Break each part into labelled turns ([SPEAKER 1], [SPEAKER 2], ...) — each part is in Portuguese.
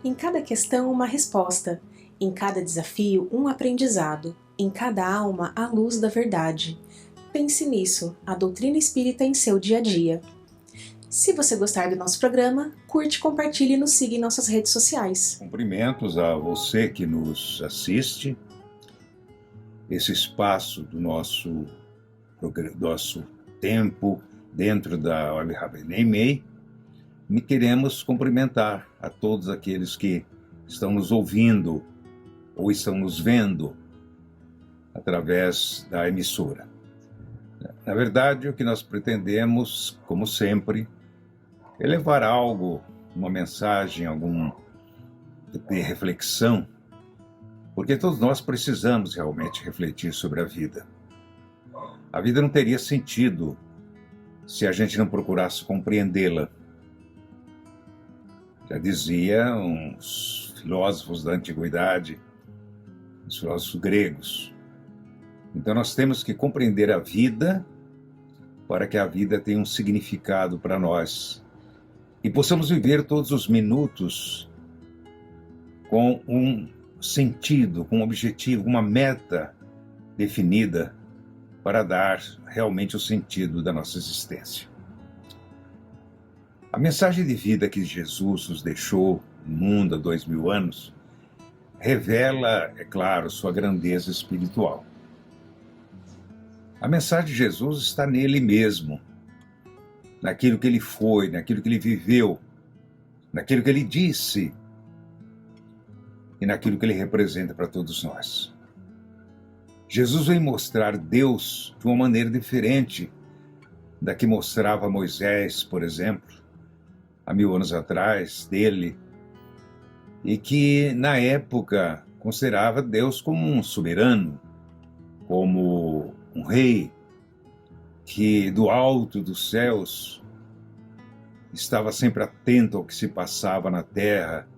[SPEAKER 1] Em cada questão, uma resposta. Em cada desafio, um aprendizado. Em cada alma, a luz da verdade. Pense nisso, a doutrina espírita em seu dia a dia. Se você gostar do nosso programa, curte, compartilhe e nos siga em nossas redes sociais.
[SPEAKER 2] Cumprimentos a você que nos assiste. Esse espaço do nosso tempo dentro da Web Rádio Neymei, e queremos cumprimentar a todos aqueles que estão nos ouvindo ou estão nos vendo através da emissora. Na verdade, o que nós pretendemos, como sempre, é levar algo, uma mensagem, algum de reflexão, porque todos nós precisamos realmente refletir sobre a vida. A vida não teria sentido se a gente não procurasse compreendê-la. Já dizia uns filósofos da antiguidade, os filósofos gregos. Então nós temos que compreender a vida para que a vida tenha um significado para nós e possamos viver todos os minutos com um sentido, com um objetivo, uma meta definida para dar realmente o sentido da nossa existência. A mensagem de vida que Jesus nos deixou no mundo há 2000 anos revela, é claro, sua grandeza espiritual. A mensagem de Jesus está nele mesmo, naquilo que ele foi, naquilo que ele viveu, naquilo que ele disse e naquilo que ele representa para todos nós. Jesus veio mostrar Deus de uma maneira diferente da que mostrava Moisés, por exemplo, há 1000 anos atrás, dele, e que na época considerava Deus como um soberano, como um rei que do alto dos céus estava sempre atento ao que se passava na terra,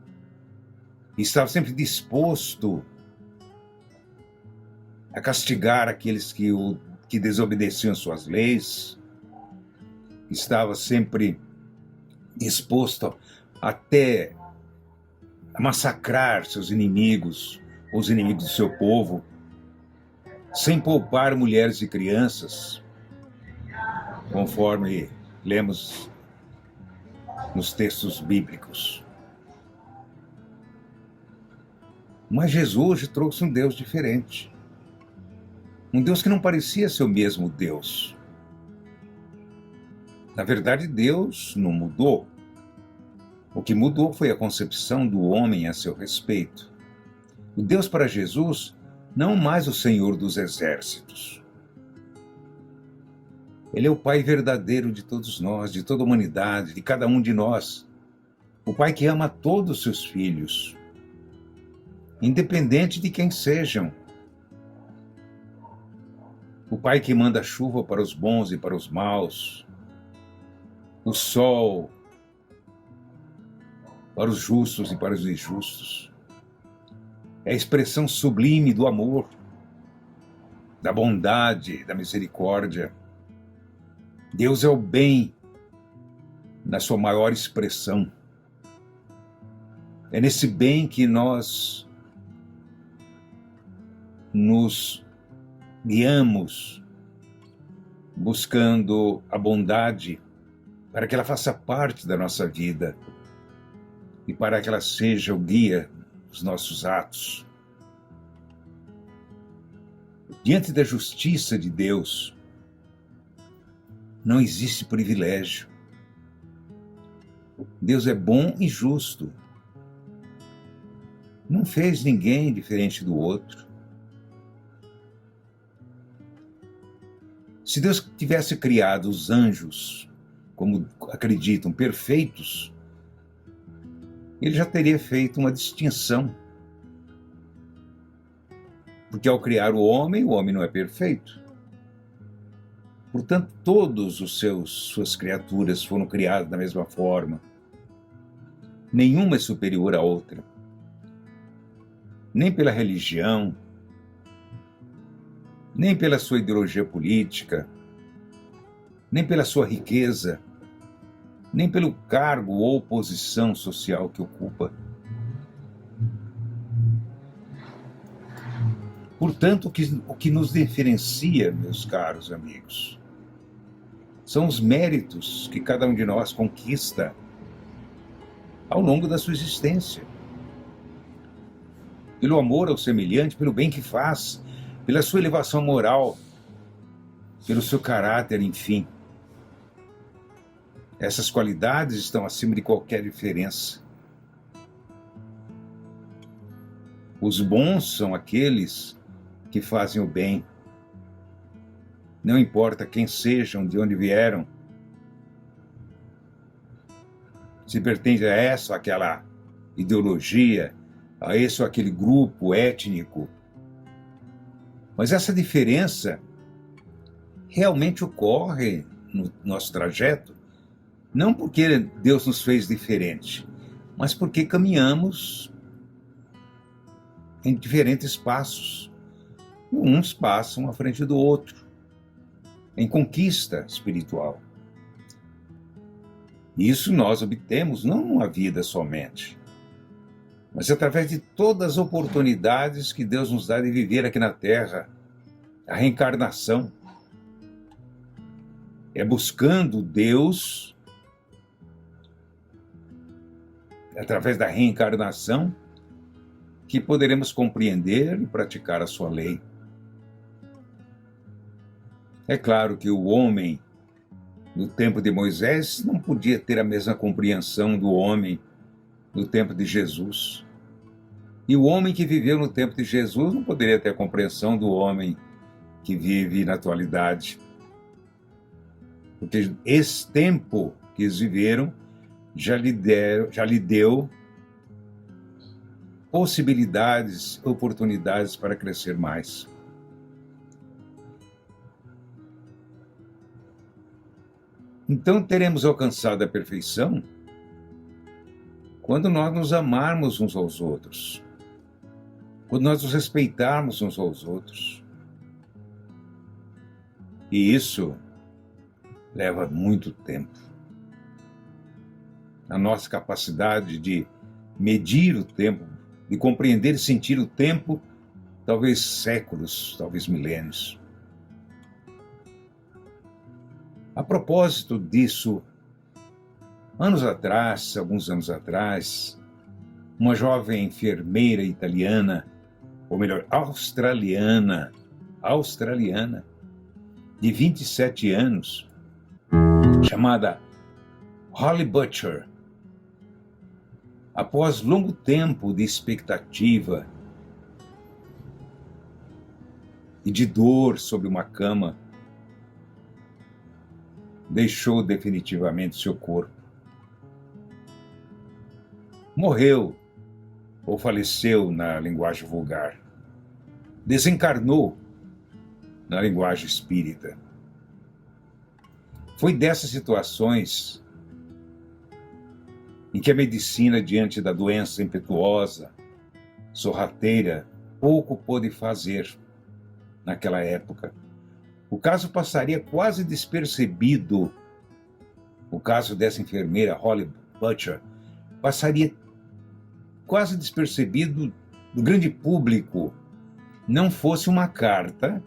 [SPEAKER 2] estava sempre disposto a castigar aqueles que desobedeciam suas leis, estava sempre disposto até a massacrar seus inimigos, os inimigos do seu povo, sem poupar mulheres e crianças, conforme lemos nos textos bíblicos. Mas Jesus trouxe um Deus diferente. Um Deus que não parecia ser o mesmo Deus. Na verdade, Deus não mudou. O que mudou foi a concepção do homem a seu respeito. O Deus para Jesus não mais o Senhor dos exércitos. Ele é o Pai verdadeiro de todos nós, de toda a humanidade, de cada um de nós. O Pai que ama todos os seus filhos, independente de quem sejam. O Pai que manda chuva para os bons e para os maus, o sol para os justos e para os injustos. É a expressão sublime do amor, da bondade, da misericórdia. Deus é o bem na sua maior expressão. É nesse bem que nós nos guiamos, buscando a bondade para que ela faça parte da nossa vida e para que ela seja o guia dos nossos atos. Diante da justiça de Deus, não existe privilégio. Deus é bom e justo. Não fez ninguém diferente do outro. Se Deus tivesse criado os anjos, como acreditam, perfeitos, ele já teria feito uma distinção. Porque ao criar o homem não é perfeito. Portanto, todos suas criaturas foram criadas da mesma forma. Nenhuma é superior à outra. Nem pela religião, nem pela sua ideologia política, nem pela sua riqueza, nem pelo cargo ou posição social que ocupa. Portanto, o que nos diferencia, meus caros amigos, são os méritos que cada um de nós conquista ao longo da sua existência. Pelo amor ao semelhante, pelo bem que faz, pela sua elevação moral, pelo seu caráter, enfim. Essas qualidades estão acima de qualquer diferença. Os bons são aqueles que fazem o bem. Não importa quem sejam, de onde vieram, se pertence a essa ou aquela ideologia, a esse ou aquele grupo étnico. Mas essa diferença realmente ocorre no nosso trajeto, não porque Deus nos fez diferente, mas porque caminhamos em diferentes passos. Uns passam à frente do outro, em conquista espiritual. Isso nós obtemos não numa vida somente, mas através de todas as oportunidades que Deus nos dá de viver aqui na Terra. A reencarnação é buscando Deus, através da reencarnação, que poderemos compreender e praticar a sua lei. É claro que o homem, no tempo de Moisés, não podia ter a mesma compreensão do homem no tempo de Jesus. E o homem que viveu no tempo de Jesus não poderia ter a compreensão do homem que vive na atualidade. Porque esse tempo que eles viveram já lhe deu possibilidades, oportunidades para crescer mais. Então teremos alcançado a perfeição quando nós nos amarmos uns aos outros, quando nós nos respeitarmos uns aos outros. E isso leva muito tempo. A nossa capacidade de medir o tempo, de compreender e sentir o tempo, talvez séculos, talvez milênios. A propósito disso, alguns anos atrás, uma jovem enfermeira italiana, ou melhor, australiana, de 27 anos, chamada Holly Butcher, após longo tempo de expectativa e de dor sobre uma cama, deixou definitivamente seu corpo. Morreu, ou faleceu na linguagem vulgar. Desencarnou na linguagem espírita. Foi dessas situações em que a medicina, diante da doença impetuosa, sorrateira, pouco pôde fazer naquela época. O caso passaria quase despercebido. O caso dessa enfermeira, Holly Butcher, passaria quase despercebido do grande público, não fosse uma carta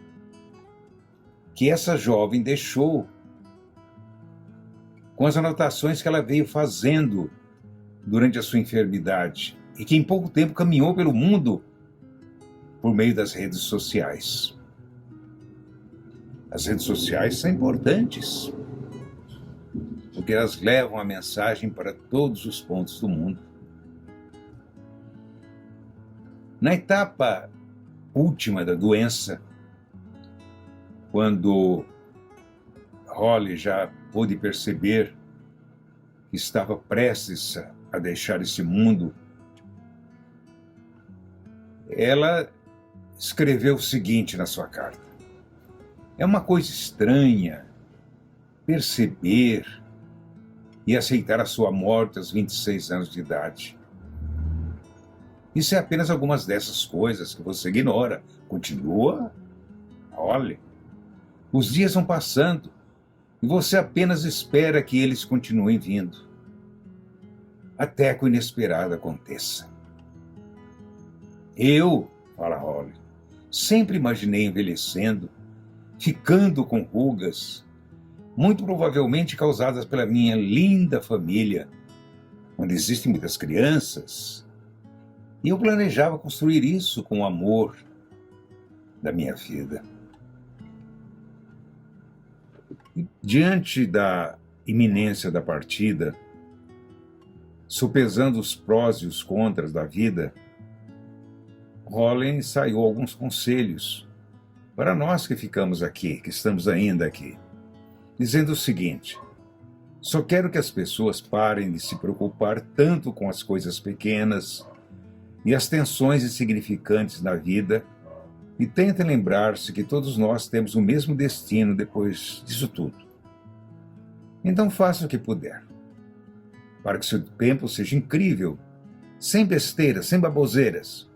[SPEAKER 2] que essa jovem deixou com as anotações que ela veio fazendo durante a sua enfermidade e que em pouco tempo caminhou pelo mundo por meio das redes sociais. As redes sociais são importantes, porque elas levam a mensagem para todos os pontos do mundo. Na etapa última da doença, quando Holly já pôde perceber que estava prestes a deixar esse mundo, ela escreveu o seguinte na sua carta: é uma coisa estranha perceber e aceitar a sua morte aos 26 anos de idade. Isso é apenas algumas dessas coisas que você ignora. Continua, olhe. Os dias vão passando e você apenas espera que eles continuem vindo, até que o inesperado aconteça. Fala Holly, Sempre imaginei envelhecendo, ficando com rugas, muito provavelmente causadas pela minha linda família, onde existem muitas crianças, e eu planejava construir isso com o amor da minha vida. E diante da iminência da partida, sopesando os prós e os contras da vida, Holland ensaiou alguns conselhos para nós que ficamos aqui, que estamos ainda aqui, dizendo o seguinte: só quero que as pessoas parem de se preocupar tanto com as coisas pequenas e as tensões insignificantes na vida e tentem lembrar-se que todos nós temos o mesmo destino depois disso tudo. Então faça o que puder, para que seu tempo seja incrível, sem besteiras, sem baboseiras.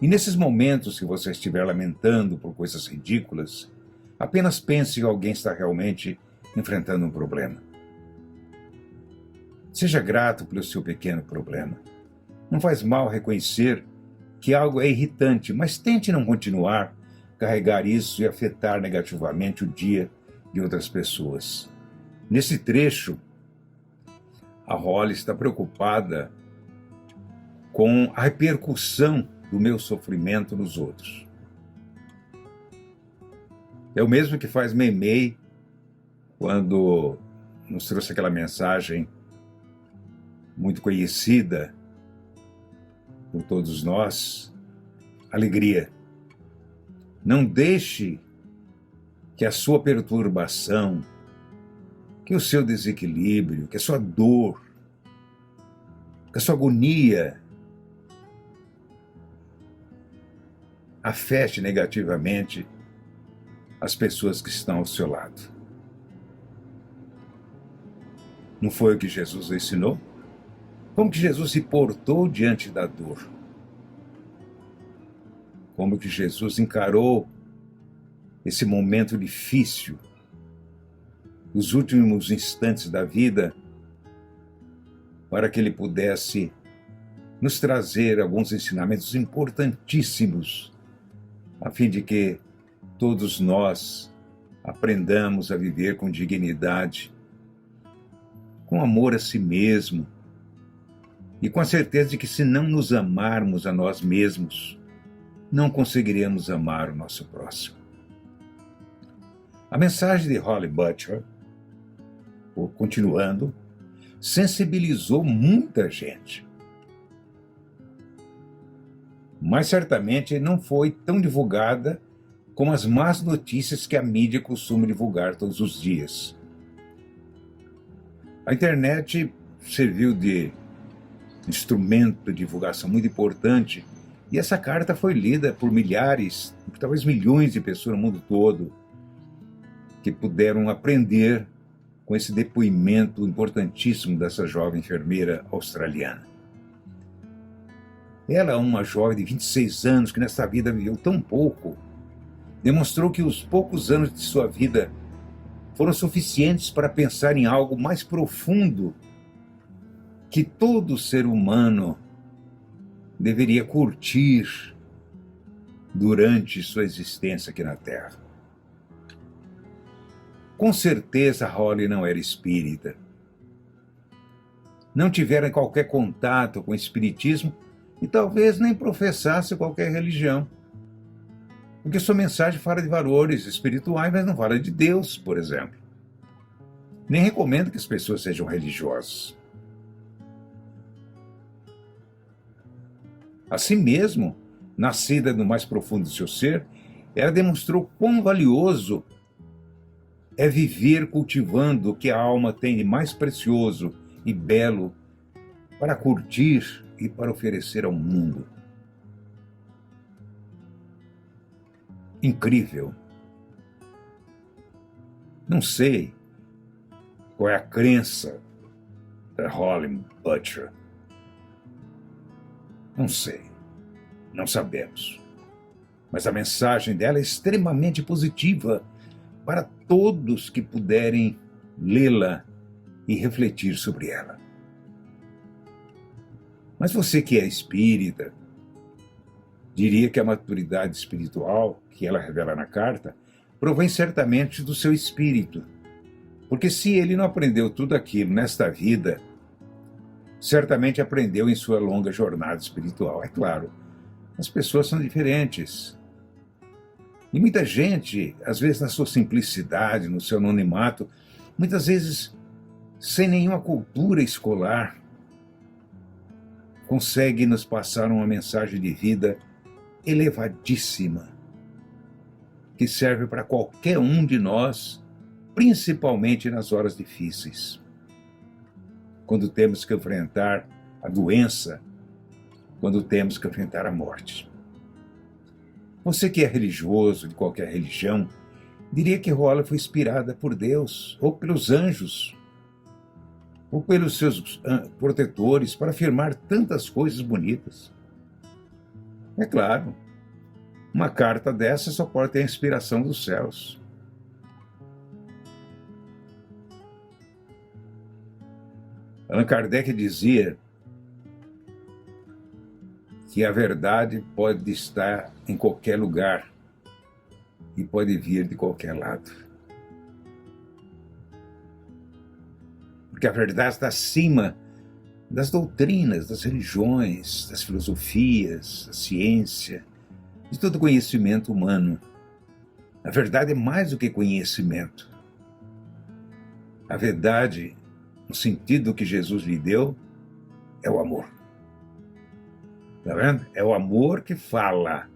[SPEAKER 2] E nesses momentos que você estiver lamentando por coisas ridículas, apenas pense que alguém está realmente enfrentando um problema. Seja grato pelo seu pequeno problema. Não faz mal reconhecer que algo é irritante, mas tente não continuar a carregar isso e afetar negativamente o dia de outras pessoas. Nesse trecho, a Holly está preocupada com a repercussão do meu sofrimento nos outros. É o mesmo que faz Meimei quando nos trouxe aquela mensagem muito conhecida por todos nós: alegria. Não deixe que a sua perturbação, que o seu desequilíbrio, que a sua dor, que a sua agonia afete negativamente as pessoas que estão ao seu lado. Não foi o que Jesus ensinou? Como que Jesus se portou diante da dor? Como que Jesus encarou esse momento difícil, os últimos instantes da vida, para que ele pudesse nos trazer alguns ensinamentos importantíssimos, a fim de que todos nós aprendamos a viver com dignidade, com amor a si mesmo, e com a certeza de que se não nos amarmos a nós mesmos, não conseguiremos amar o nosso próximo. A mensagem de Holly Butcher, continuando, sensibilizou muita gente. Mas certamente não foi tão divulgada como as más notícias que a mídia costuma divulgar todos os dias. A internet serviu de instrumento de divulgação muito importante, e essa carta foi lida por milhares, talvez milhões de pessoas no mundo todo, que puderam aprender com esse depoimento importantíssimo dessa jovem enfermeira australiana. Ela é uma jovem de 26 anos que nesta vida viveu tão pouco, demonstrou que os poucos anos de sua vida foram suficientes para pensar em algo mais profundo que todo ser humano deveria curtir durante sua existência aqui na Terra. Com certeza, Holly não era espírita. Não tivera qualquer contato com o espiritismo e talvez nem professasse qualquer religião. Porque sua mensagem fala de valores espirituais, mas não fala de Deus, por exemplo. Nem recomenda que as pessoas sejam religiosas. Assim mesmo, nascida no mais profundo do seu ser, ela demonstrou quão valioso é viver cultivando o que a alma tem de mais precioso e belo para curtir e para oferecer ao mundo. Incrível. Não sei qual é a crença da Holly Butcher. Não sei. Não sabemos. Mas a mensagem dela é extremamente positiva para todos que puderem lê-la e refletir sobre ela. Mas você que é espírita, Diria que a maturidade espiritual, que ela revela na carta, provém certamente do seu espírito. Porque se ele não aprendeu tudo aquilo nesta vida, certamente aprendeu em sua longa jornada espiritual. É claro, as pessoas são diferentes. E muita gente, às vezes na sua simplicidade, no seu anonimato, muitas vezes sem nenhuma cultura escolar, consegue nos passar uma mensagem de vida elevadíssima, que serve para qualquer um de nós, principalmente nas horas difíceis, quando temos que enfrentar a doença, quando temos que enfrentar a morte. Você que é religioso, de qualquer religião, diria que Rola foi inspirada por Deus, ou pelos anjos, ou pelos seus protetores, para afirmar tantas coisas bonitas. É claro, uma carta dessa só pode ter a inspiração dos céus. Allan Kardec dizia que a verdade pode estar em qualquer lugar e pode vir de qualquer lado. Porque a verdade está acima das doutrinas, das religiões, das filosofias, da ciência, de todo conhecimento humano. A verdade é mais do que conhecimento. A verdade, no sentido que Jesus lhe deu, é o amor. Está vendo? É o amor que fala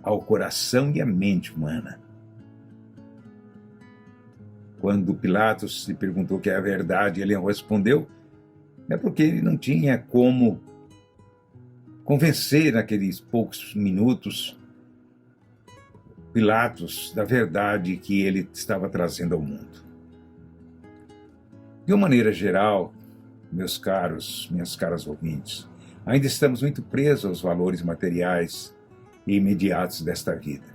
[SPEAKER 2] ao coração e à mente humana. Quando Pilatos lhe perguntou o que é a verdade, ele respondeu, é porque ele não tinha como convencer naqueles poucos minutos Pilatos da verdade que ele estava trazendo ao mundo. De uma maneira geral, meus caros, minhas caras ouvintes, ainda estamos muito presos aos valores materiais e imediatos desta vida.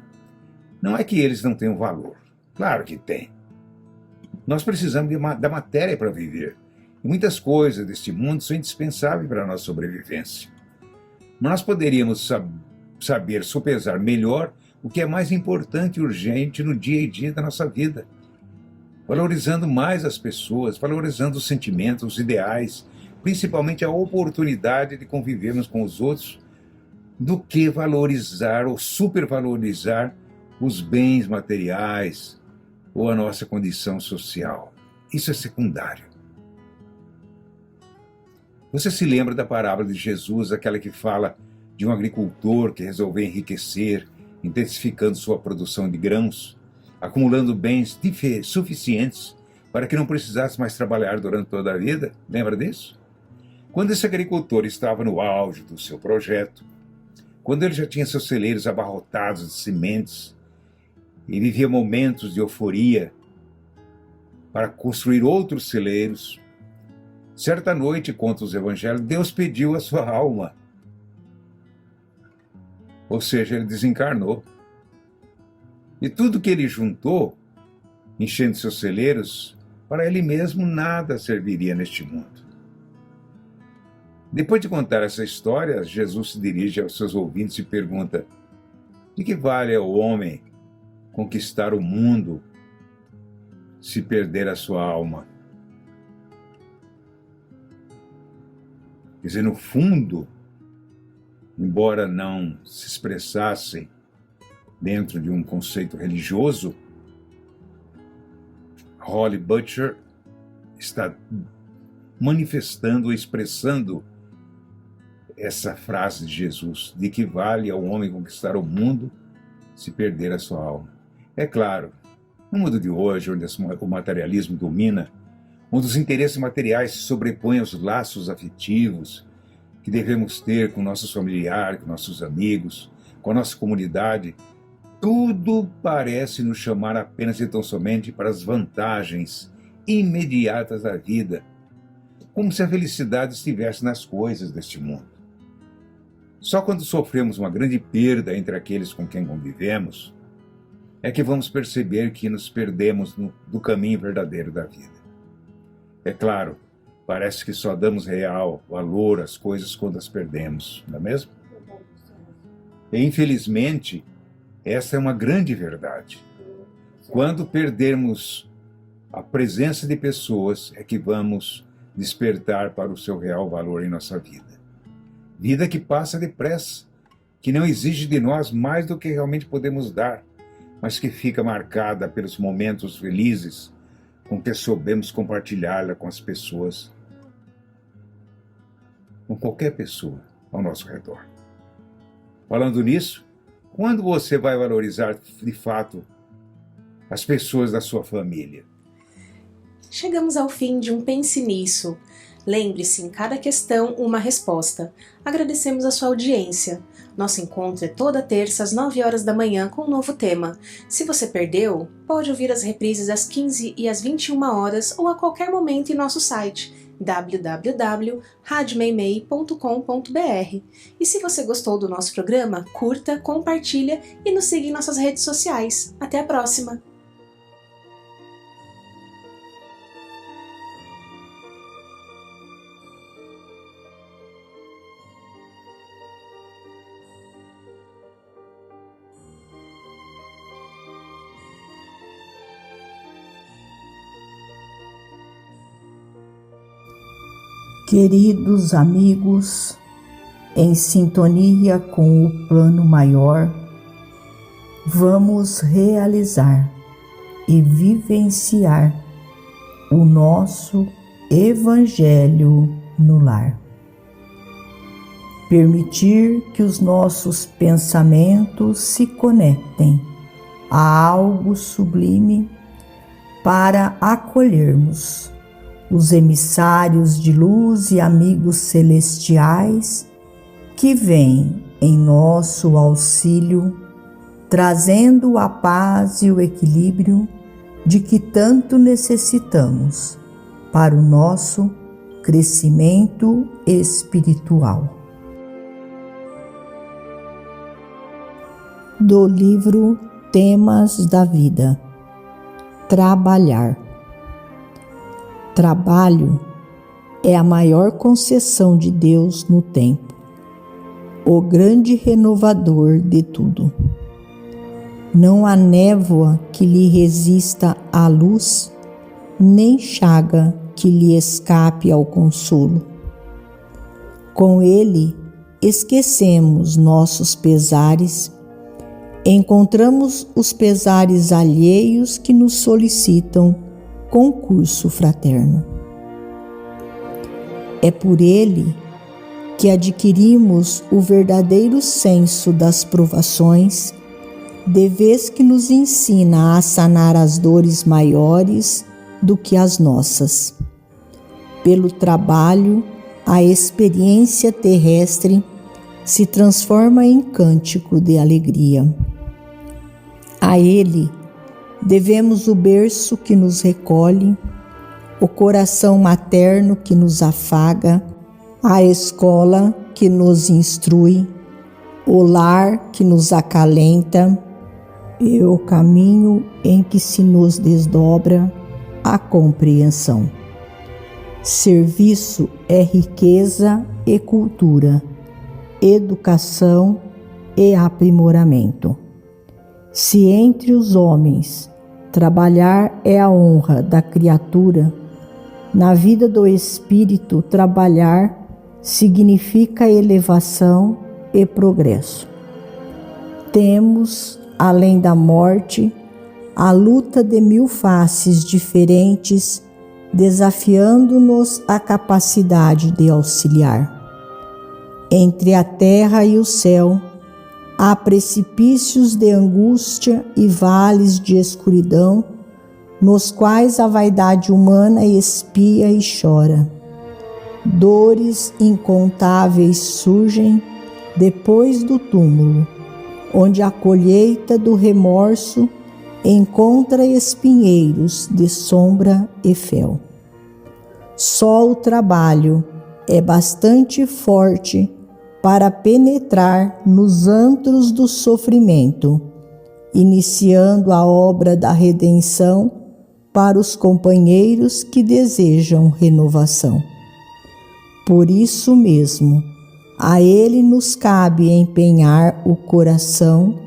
[SPEAKER 2] Não é que eles não tenham valor. Claro que tem. Nós precisamos da matéria para viver. E muitas coisas deste mundo são indispensáveis para a nossa sobrevivência. Mas nós poderíamos saber sopesar melhor o que é mais importante e urgente no dia a dia da nossa vida. Valorizando mais as pessoas, valorizando os sentimentos, os ideais, principalmente a oportunidade de convivermos com os outros, do que valorizar ou supervalorizar os bens materiais ou a nossa condição social. Isso é secundário. Você se lembra da parábola de Jesus, aquela que fala de um agricultor que resolveu enriquecer, intensificando sua produção de grãos, acumulando bens suficientes para que não precisasse mais trabalhar durante toda a vida? Lembra disso? Quando esse agricultor estava no auge do seu projeto, quando ele já tinha seus celeiros abarrotados de sementes e vivia momentos de euforia para construir outros celeiros, certa noite, conta os evangelhos, Deus pediu a sua alma. Ou seja, ele desencarnou. E tudo que ele juntou, enchendo seus celeiros, para ele mesmo nada serviria neste mundo. Depois de contar essa história, Jesus se dirige aos seus ouvintes e pergunta: de que vale ao homem conquistar o mundo se perder a sua alma? Quer dizer, no fundo, embora não se expressassem dentro de um conceito religioso, Holly Butcher está manifestando, expressando essa frase de Jesus, de que vale ao homem conquistar o mundo se perder a sua alma. É claro, no mundo de hoje, onde o materialismo domina, onde os interesses materiais se sobrepõem aos laços afetivos que devemos ter com nossos familiares, com nossos amigos, com a nossa comunidade, tudo parece nos chamar apenas e tão somente para as vantagens imediatas da vida, como se a felicidade estivesse nas coisas deste mundo. Só quando sofremos uma grande perda entre aqueles com quem convivemos, é que vamos perceber que nos perdemos do caminho verdadeiro da vida. É claro, parece que só damos real valor às coisas quando as perdemos, não é mesmo? E, infelizmente, essa é uma grande verdade. Quando perdermos a presença de pessoas, é que vamos despertar para o seu real valor em nossa vida. Vida que passa depressa, que não exige de nós mais do que realmente podemos dar, mas que fica marcada pelos momentos felizes com que soubemos compartilhá-la com as pessoas, com qualquer pessoa ao nosso redor. Falando nisso, quando você vai valorizar de fato as pessoas da sua família?
[SPEAKER 1] Chegamos ao fim de um Pense Nisso. Lembre-se, em cada questão, uma resposta. Agradecemos a sua audiência. Nosso encontro é toda terça às 9 horas da manhã com um novo tema. Se você perdeu, pode ouvir as reprises às 15 e às 21 horas ou a qualquer momento em nosso site www.radiomeimei.com.br. E se você gostou do nosso programa, curta, compartilha e nos siga em nossas redes sociais. Até a próxima!
[SPEAKER 3] Queridos amigos, em sintonia com o plano maior, vamos realizar e vivenciar o nosso Evangelho no lar. Permitir que os nossos pensamentos se conectem a algo sublime para acolhermos os emissários de luz e amigos celestiais que vêm em nosso auxílio, trazendo a paz e o equilíbrio de que tanto necessitamos para o nosso crescimento espiritual. Do livro Temas da Vida. Trabalhar. Trabalho é a maior concessão de Deus no tempo, o grande renovador de tudo. Não há névoa que lhe resista à luz, nem chaga que lhe escape ao consolo. Com ele esquecemos nossos pesares, encontramos os pesares alheios que nos solicitam concurso fraterno. É por ele que adquirimos o verdadeiro senso das provações, de vez que nos ensina a sanar as dores maiores do que as nossas. Pelo trabalho, a experiência terrestre se transforma em cântico de alegria. A ele devemos o berço que nos recolhe, o coração materno que nos afaga, a escola que nos instrui, o lar que nos acalenta e o caminho em que se nos desdobra a compreensão. Serviço é riqueza e cultura, educação e aprimoramento. Se entre os homens trabalhar é a honra da criatura, na vida do espírito trabalhar significa elevação e progresso. Temos, além da morte, a luta de mil faces diferentes, desafiando-nos a capacidade de auxiliar. Entre a terra e o céu, há precipícios de angústia e vales de escuridão, nos quais a vaidade humana espia e chora. Dores incontáveis surgem depois do túmulo, onde a colheita do remorso encontra espinheiros de sombra e fel. Só o trabalho é bastante forte para penetrar nos antros do sofrimento, iniciando a obra da redenção para os companheiros que desejam renovação. Por isso mesmo, A Ele nos cabe empenhar o coração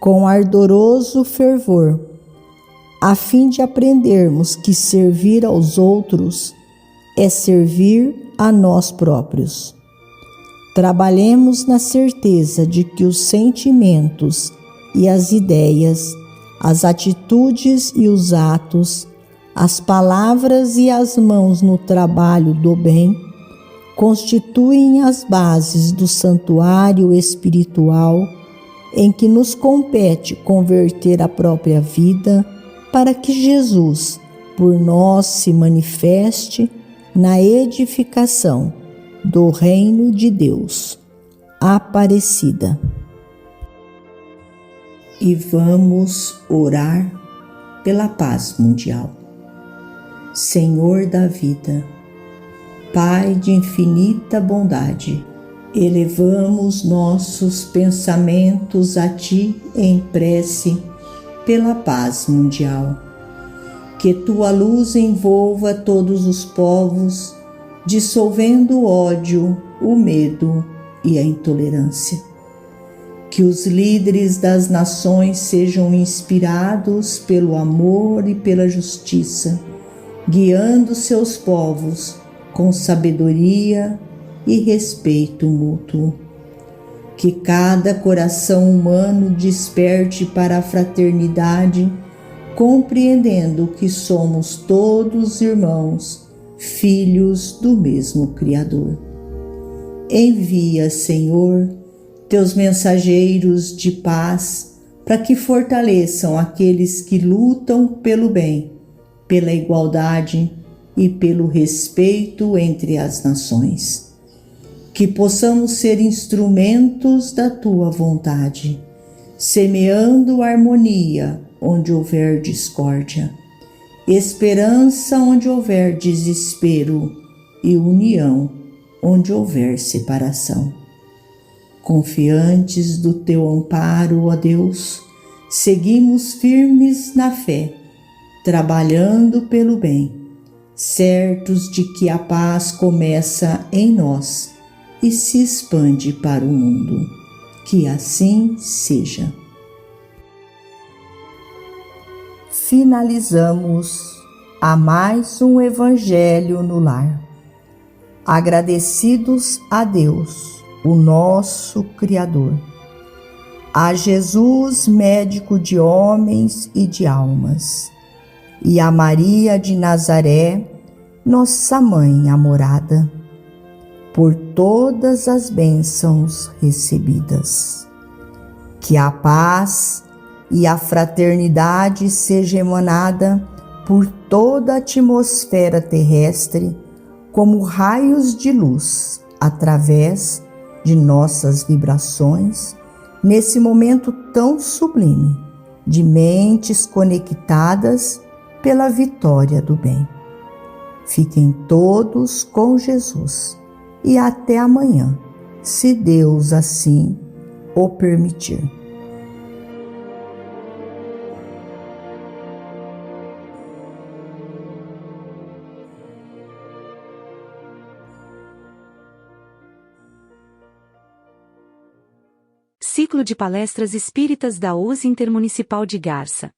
[SPEAKER 3] com ardoroso fervor, a fim de aprendermos que servir aos outros é servir a nós próprios. Trabalhemos na certeza de que os sentimentos e as ideias, as atitudes e os atos, as palavras e as mãos no trabalho do bem constituem as bases do santuário espiritual em que nos compete converter a própria vida para que Jesus, por nós, se manifeste na edificação do reino de Deus. Aparecida. E vamos orar pela paz mundial. Senhor da vida, Pai de infinita bondade, elevamos nossos pensamentos a Ti em prece pela paz mundial. Que Tua luz envolva todos os povos, dissolvendo o ódio, o medo e a intolerância. Que os líderes das nações sejam inspirados pelo amor e pela justiça, guiando seus povos com sabedoria e respeito mútuo. Que cada coração humano desperte para a fraternidade, compreendendo que somos todos irmãos, filhos do mesmo Criador. Envia, Senhor, Teus mensageiros de paz para que fortaleçam aqueles que lutam pelo bem, pela igualdade e pelo respeito entre as nações. Que possamos ser instrumentos da Tua vontade, semeando harmonia onde houver discórdia, esperança onde houver desespero e união onde houver separação. Confiantes do Teu amparo, ó Deus, seguimos firmes na fé, trabalhando pelo bem, certos de que a paz começa em nós e se expande para o mundo. Que assim seja. Finalizamos a mais um Evangelho no Lar. Agradecidos a Deus, o nosso Criador, a Jesus, médico de homens e de almas, e a Maria de Nazaré, nossa mãe amorada, por todas as bênçãos recebidas. Que a paz e a fraternidade seja emanada por toda a atmosfera terrestre como raios de luz através de nossas vibrações nesse momento tão sublime de mentes conectadas pela vitória do bem. Fiquem todos com Jesus e até amanhã, se Deus assim o permitir.
[SPEAKER 4] Ciclo de palestras espíritas da US Intermunicipal de Garça.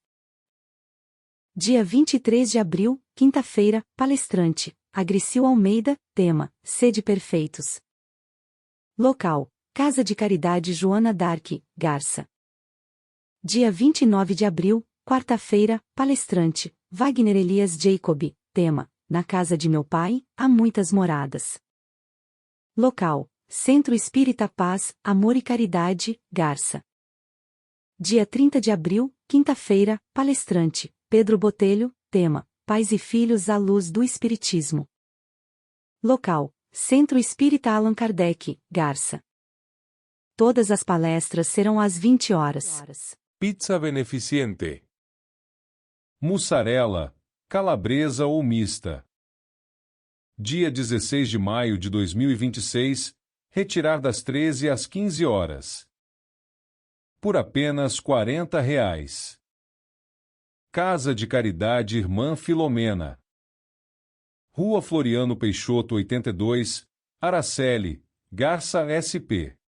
[SPEAKER 4] Dia 23 de abril, quinta-feira, palestrante, Agricil Almeida, tema, Sede Perfeitos. Local, Casa de Caridade Joana d'Arc, Garça. Dia 29 de abril, quarta-feira, palestrante, Wagner Elias Jacob, tema, Na Casa de Meu Pai, há muitas moradas. Local, Centro Espírita Paz, Amor e Caridade, Garça. Dia 30 de abril, quinta-feira, palestrante, Pedro Botelho, tema, Pais e Filhos à Luz do Espiritismo. Local, Centro Espírita Allan Kardec, Garça. Todas as palestras serão às 20 horas.
[SPEAKER 5] Pizza beneficente. Mussarela, calabresa ou mista. Dia 16 de maio de 2026, retirar das 13 às 15 horas. Por apenas R$ 40. Casa de Caridade Irmã Filomena. Rua Floriano Peixoto 82, Araceli, Garça SP.